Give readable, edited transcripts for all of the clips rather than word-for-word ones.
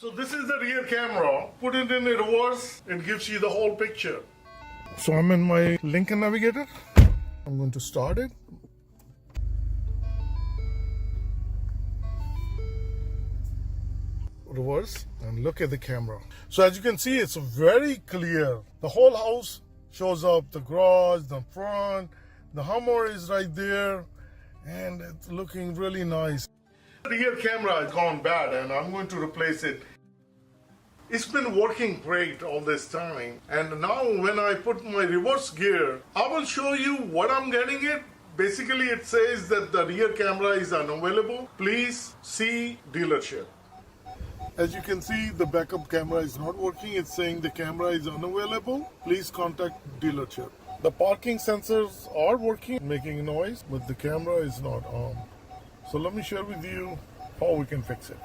So this is the rear camera. Put it in reverse, it gives you the whole picture. So I'm in my Lincoln Navigator. I'm going to start it. Reverse and look at the camera. So as you can see, it's very clear. The whole house shows up, the garage, the front, the Hummer is right there, and it's looking really nice. The rear camera has gone bad and I'm going to replace it. It's been working great all this time, and now when I put my reverse gear, I will show you what I'm getting it. Basically it says that the rear camera is unavailable. Please see dealership. As you can see, the backup camera is not working. It's saying the camera is unavailable. Please contact dealership. The parking sensors are working, making noise, but the camera is not on. So let me share with you how we can fix it.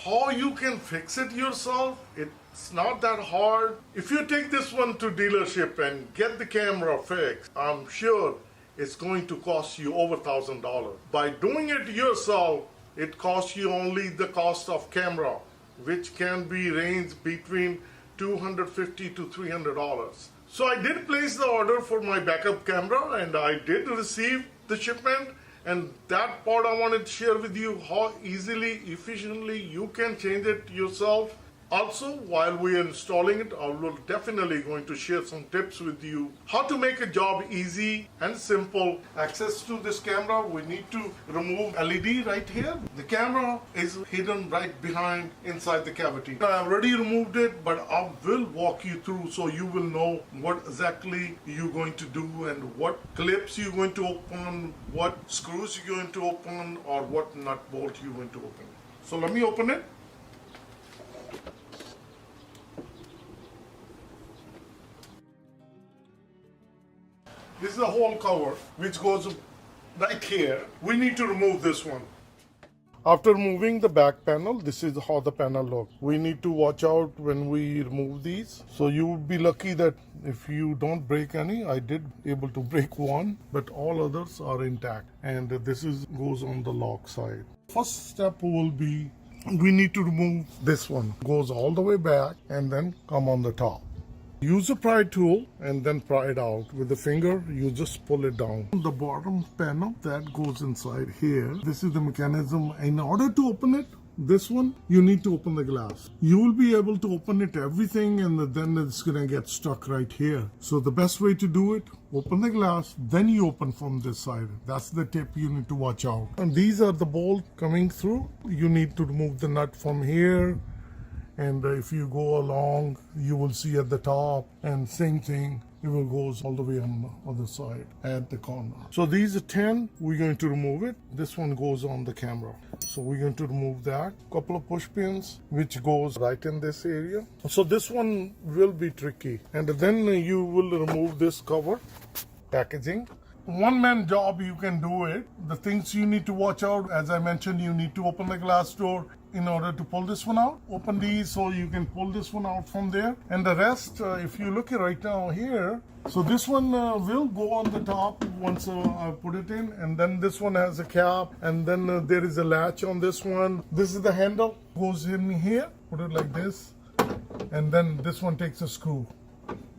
How you can fix it yourself, it's not that hard. If you take this one to dealership and get the camera fixed, I'm sure it's going to cost you over $1,000. By doing it yourself, it costs you only the cost of camera, which can be ranged between $250 to $300. So I did place the order for my backup camera and I did receive the shipment. And that part I wanted to share with you how easily, efficiently you can change it yourself. Also, while we are installing it, I will definitely going to share some tips with you how to make a job easy and simple. Access to this camera, we need to remove LED right here. The camera is hidden right behind inside the cavity. I already removed it, but I will walk you through so you will know what exactly you're going to do and what clips you're going to open, what screws you're going to open, or what nut bolt you're going to open. So let me open it. This is the whole cover which goes right here. We need to remove this one. After removing the back panel, this is how the panel looks. We need to watch out when we remove these. So you would be lucky that if you don't break any. I did able to break one, but all others are intact. And this goes on the lock side. First step will be we need to remove this one. Goes all the way back and then come on the top. Use a pry tool and then pry it out. With the finger, you just pull it down. The bottom panel, that goes inside here. This is the mechanism. In order to open it, this one, you need to open the glass. You will be able to open it everything and then it's gonna get stuck right here. So the best way to do it, open the glass, then you open from this side. That's the tip you need to watch out. And these are the bolts coming through. You need to remove the nut from here. And if you go along, you will see at the top, and same thing, it will go all the way on the other side at the corner. So these are 10, we're going to remove it. This one goes on the camera. So we're going to remove that. Couple of push pins, which goes right in this area. So this one will be tricky. And then you will remove this cover, packaging. One-man job, you can do it. The things you need to watch out, as I mentioned, you need to open the glass door in order to pull this one out. Open these so you can pull this one out from there. And the rest, if you look at right now here, so this one will go on the top once I put it in. And then this one has a cap. And then there is a latch on this one. This is the handle, goes in here. Put it like this. And then this one takes a screw.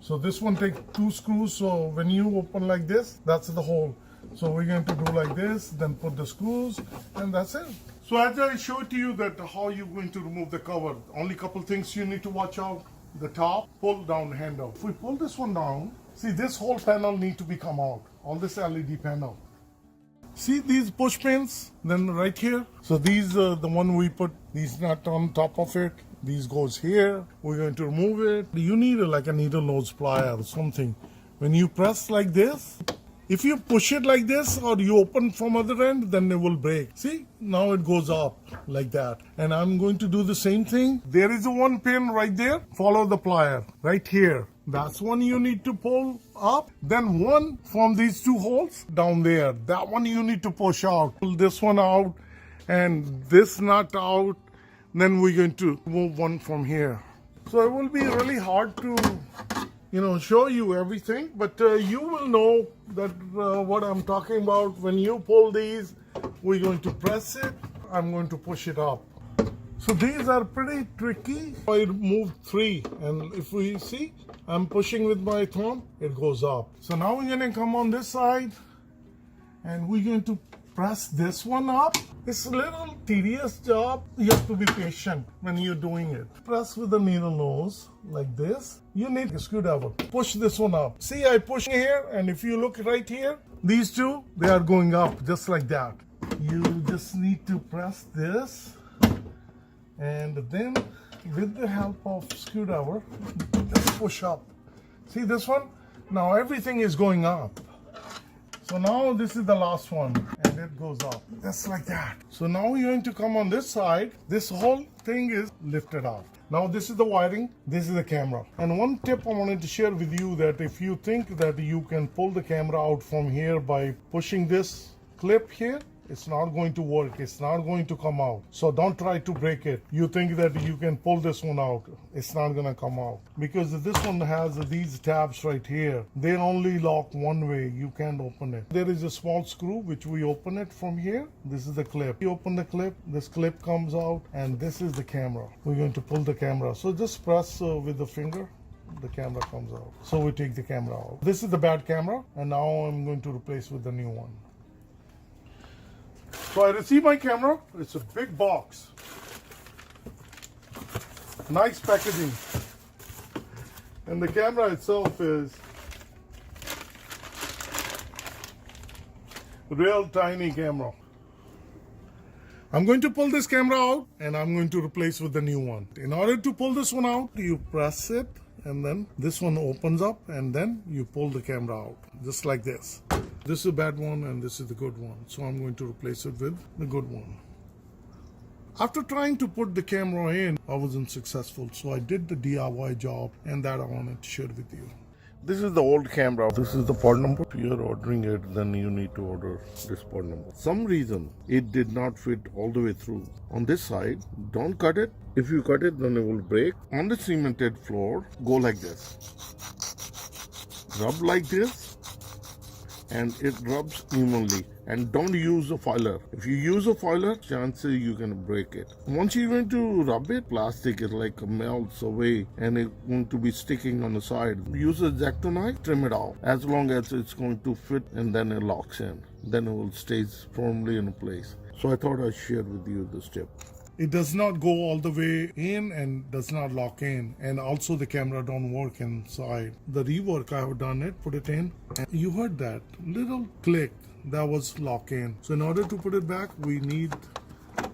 So this one takes 2 screws, so when you open like this, that's the hole. So we're going to do like this, then put the screws, and that's it. So as I showed to you that how you're going to remove the cover, only couple things you need to watch out. The top, pull down handle. If we pull this one down, see this whole panel need to be come out, all this LED panel. See these push pins, then right here. So these are the one we put these nut on top of it. These goes here. We're going to remove it. You need like a needle nose plier or something. When you press like this, if you push it like this or you open from other end, then it will break. See, now it goes up like that. And I'm going to do the same thing. There is a one pin right there. Follow the plier right here. That's one you need to pull up. Then one from these 2 holes down there. That one you need to push out. Pull this one out and this nut out. Then we're going to move one from here. So it will be really hard to, show you everything, but you will know that what I'm talking about. When you pull these, we're going to press it. I'm going to push it up. So these are pretty tricky. I moved 3, and if we see, I'm pushing with my thumb, it goes up. So now we're gonna come on this side, and we're going to press this one up. It's a little tedious job. You have to be patient when you're doing it. Press with the needle nose like this. You need a screwdriver. Push this one up. See, I push here, and if you look right here, these two, they are going up just like that. You just need to press this, and then with the help of screwdriver, just push up. See this one? Now everything is going up. So now this is the last one, and it goes up just like that. So now you're going to come on this side. This whole thing is lifted up. Now this is the wiring, this is the camera. And one tip I wanted to share with you, that if you think that you can pull the camera out from here by pushing this clip here, it's not going to work. It's not going to come out. So don't try to break it. You think that you can pull this one out. It's not going to come out. Because this one has these tabs right here. They only lock one way. You can't open it. There is a small screw which we open it from here. This is the clip. You open the clip. This clip comes out. And this is the camera. We're going to pull the camera. So just press with the finger. The camera comes out. So we take the camera out. This is the bad camera. And now I'm going to replace with the new one. So I receive my camera. It's a big box. Nice packaging. And the camera itself is real tiny camera. I'm going to pull this camera out, and I'm going to replace with the new one. In order to pull this one out, you press it, and then this one opens up, and then you pull the camera out, just like this. This is a bad one, and this is the good one. So I'm going to replace it with the good one. After trying to put the camera in, I wasn't successful. So I did the DIY job, and that I wanted to share with you. This is the old camera. This is the part number. If you're ordering it, then you need to order this part number. Some reason it did not fit all the way through. On this side, don't cut it. If you cut it, then it will break. On the cemented floor, go like this. Rub like this. And it rubs evenly, and don't use a filer. If you use a filer, chances you can break it. Once you're going to rub it, plastic is like melts away, and it's going to be sticking on the side. Use a X-Acto knife, trim it off, as long as it's going to fit, and then it locks in. Then it will stay firmly in place. So I thought I'd share with you this tip. It does not go all the way in and does not lock in, and also the camera don't work inside. The rework, I have done it, put it in, and you heard that little click that was lock in. So in order to put it back, we need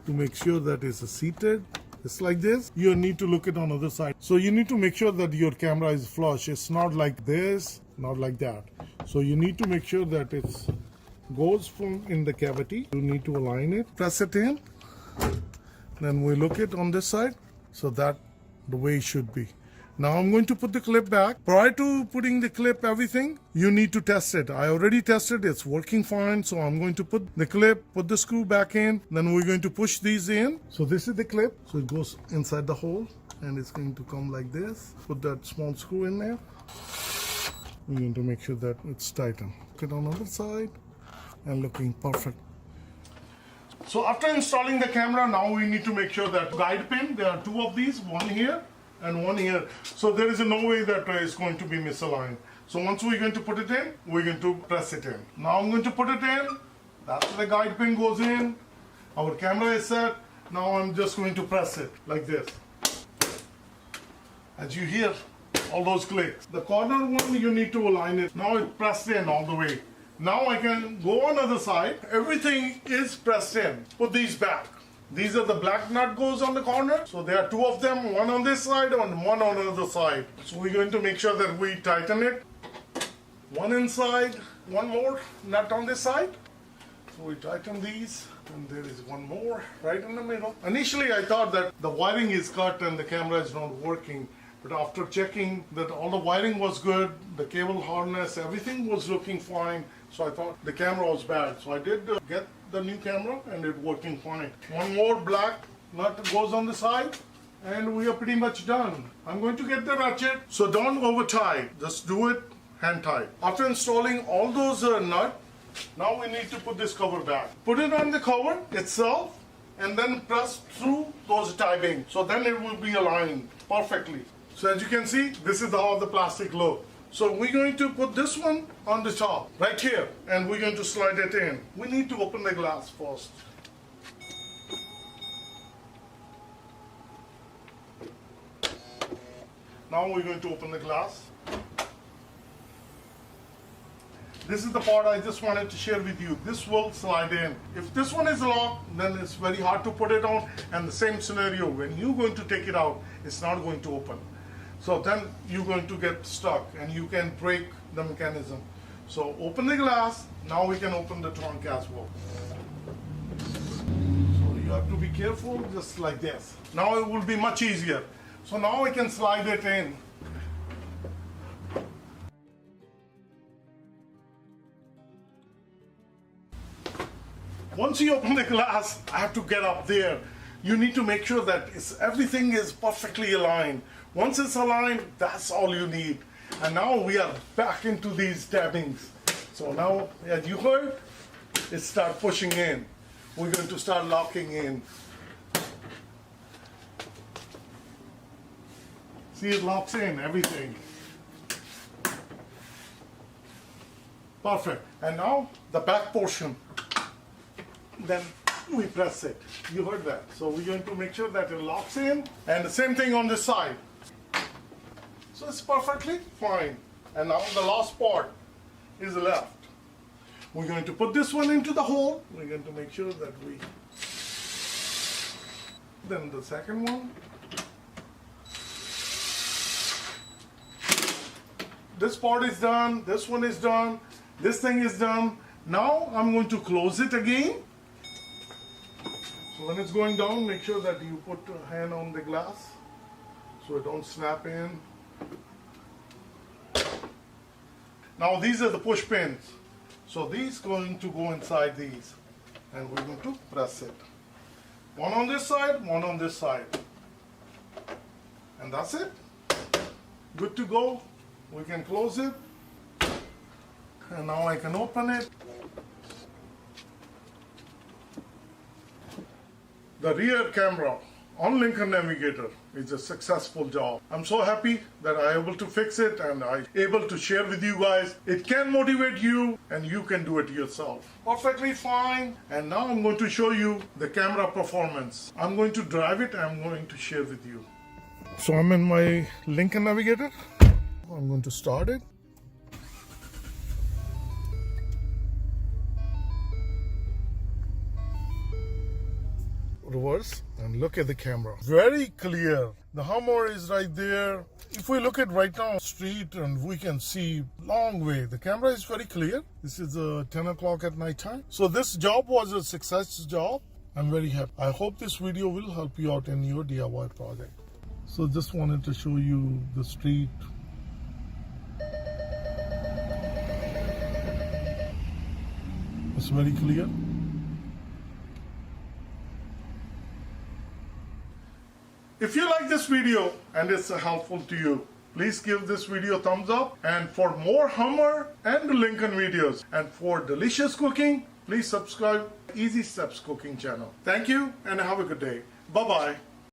to make sure that it's seated. It's like this. You need to look it on the other side. So you need to make sure that your camera is flush. It's not like this, not like that. So you need to make sure that it goes from in the cavity. You need to align it, press it in. Then we look it on this side, so that the way it should be. Now I'm going to put the clip back. Prior to putting the clip, everything, you need to test it. I already tested, it's working fine. So I'm going to put the clip, put the screw back in. Then we're going to push these in. So this is the clip. So it goes inside the hole, and it's going to come like this. Put that small screw in there. We're going to make sure that it's tightened. Put it on the other side, and looking perfect. So after installing the camera, now we need to make sure that guide pin, there are 2 of these, one here and one here. So there is no way that it's going to be misaligned. So once we're going to put it in, we're going to press it in. Now I'm going to put it in. That's the guide pin goes in. Our camera is set. Now I'm just going to press it like this. As you hear all those clicks. The corner one, you need to align it. Now it's pressed in all the way. Now I can go on the other side. Everything is pressed in. Put these back. These are the black nut goes on the corner. So there are 2 of them, one on this side and one on the other side. So we're going to make sure that we tighten it. One inside, one more nut on this side. So we tighten these, and there is one more right in the middle. Initially I thought that the wiring is cut and the camera is not working. But after checking that all the wiring was good, the cable harness, everything was looking fine. So I thought the camera was bad. So I did get the new camera, and it's working fine. One more black nut goes on the side, and we are pretty much done. I'm going to get the ratchet. So don't over tie, just do it hand tight. After installing all those nuts, now we need to put this cover back. Put it on the cover itself, and then press through those tie-ins. So then it will be aligned perfectly. So as you can see, this is how the plastic looks. So we're going to put this one on the top, right here, and we're going to slide it in. We need to open the glass first. Now we're going to open the glass. This is the part I just wanted to share with you. This will slide in. If this one is locked, then it's very hard to put it on. And the same scenario, when you're going to take it out, it's not going to open. So then you're going to get stuck and you can break the mechanism. So open the glass. Now we can open the trunk as well. So you have to be careful, just like this. Now it will be much easier. So now I can slide it in. Once you open the glass, I have to get up there. You need to make sure that everything is perfectly aligned. Once it's aligned, that's all you need. And now we are back into these tabbings. So now, as you heard, it starts pushing in. We're going to start locking in. See, it locks in everything. Perfect. And now the back portion. Then we press it. You heard that. So we're going to make sure that it locks in. And the same thing on this side. So it's perfectly fine. And now the last part is left. We're going to put this one into the hole. We're going to make sure that we... Then the second one. This part is done. This one is done. This thing is done. Now I'm going to close it again. So when it's going down, make sure that you put a hand on the glass so it don't snap in. Now these are the push pins. So these going to go inside these. And we're going to press it. One on this side, one on this side. And that's it. Good to go. We can close it. And now I can open it. The rear camera on Lincoln Navigator is a successful job. I'm so happy that I'm able to fix it and I'm able to share with you guys. It can motivate you and you can do it yourself. Perfectly fine. And now I'm going to show you the camera performance. I'm going to drive it and I'm going to share with you. So I'm in my Lincoln Navigator. I'm going to start it. Reverse and look at the camera. Very clear. The Hummer is right there. If we look at right now street and we can see long way. The camera is very clear. This is 10 o'clock at night time. So this job was a success job. I'm very happy. I hope this video will help you out in your DIY project. So just wanted to show you the street. It's very clear. If you like this video and it's helpful to you, please give this video a thumbs up. And for more Hummer and Lincoln videos and for delicious cooking, please subscribe Easy Steps Cooking channel. Thank you and have a good day. Bye-bye.